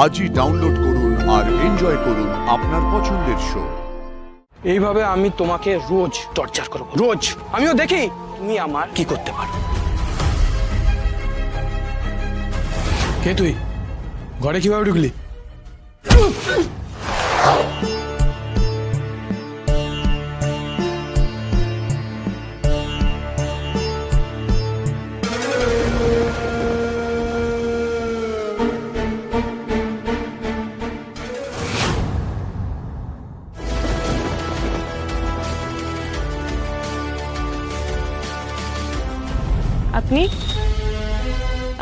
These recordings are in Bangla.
আজই ডাউনলোড করুন আর এনজয় করুন আপনার পছন্দের শো। এইভাবে আমি তোমাকে রোজ টর্চার করব, রোজ। আমিও দেখি তুমি আমার কি করতে পারো। কে তুই? ঘরে কিভাবে ঢুকলি? আপনি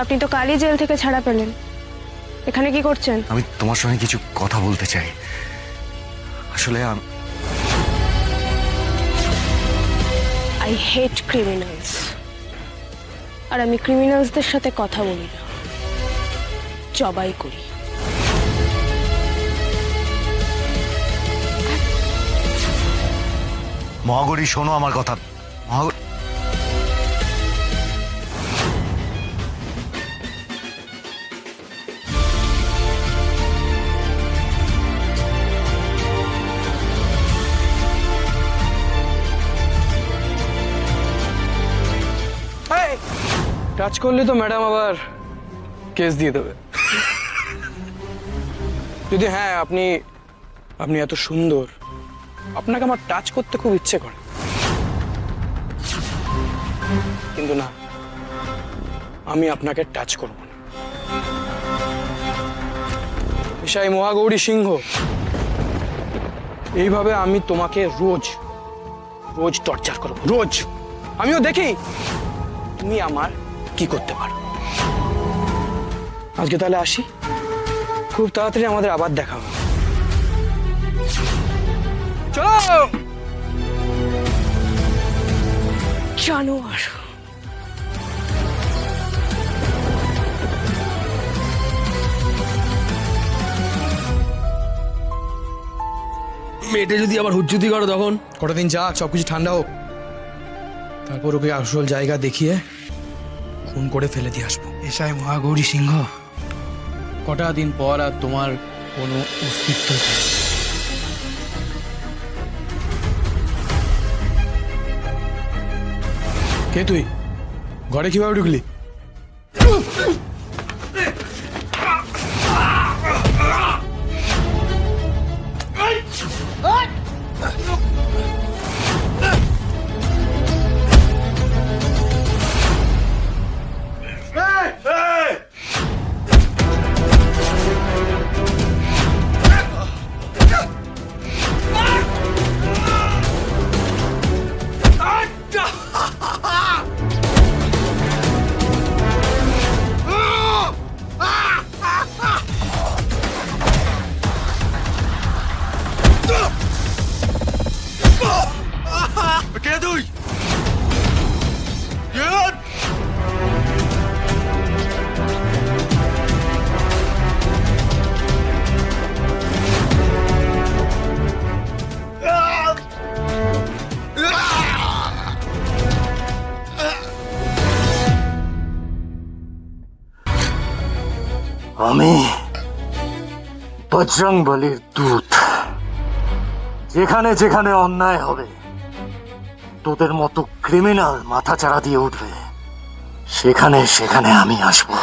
আপনি তো কালই জেল থেকে ছাড়া পেলেন, এখানে কি করছেন? আমি তোমার সঙ্গে কিছু কথা বলতে চাই। আসলে আই হেট ক্রিমিনালস, আর আমি ক্রিমিনালসদের সাথে কথা বলি না, জবাই করি। মহাগৌরী, শোনো আমার কথা। টাচ করলে তো ম্যাডাম আবার কেস দিয়ে দেবে। যদি হ্যাঁ, আপনি আপনি এত সুন্দর, আপনাকে আমার টাচ করতে খুব ইচ্ছে করে, কিন্তু না, আমি আপনাকে টাচ করব না। পেশায় মহাগৌরী সিংহ। এইভাবে আমি তোমাকে রোজ রোজ টর্চার করব, রোজ। আমিও দেখি তুমি আমার কি করতে পারো। আজকে তাহলে আসি, খুব তাড়াতাড়ি আমাদের আবার দেখা হবে। চলো। জানোয়ার। মেয়েটা যদি আবার হুজ্জুতি করো তখন? কটা দিন যাক, সবকিছু ঠান্ডা হোক, তারপর ওকে আসল জায়গা দেখিয়ে খুন করে ফেলে দিয়ে আসবো। এসায় মহাগৌরী সিংহ, কটা দিন পর আর তোমার কোনো অস্তিত্ব নেই। কে তুই? ঘরে কিভাবে ঢুকলি? কে তুই? আমি বজরং বলির দূত। যেখানে যেখানে অন্যায় হবে, তোদের মতো ক্রিমিনাল মাথা চাড়া দিয়ে উঠবে, সেখানে সেখানে আমি আসবো।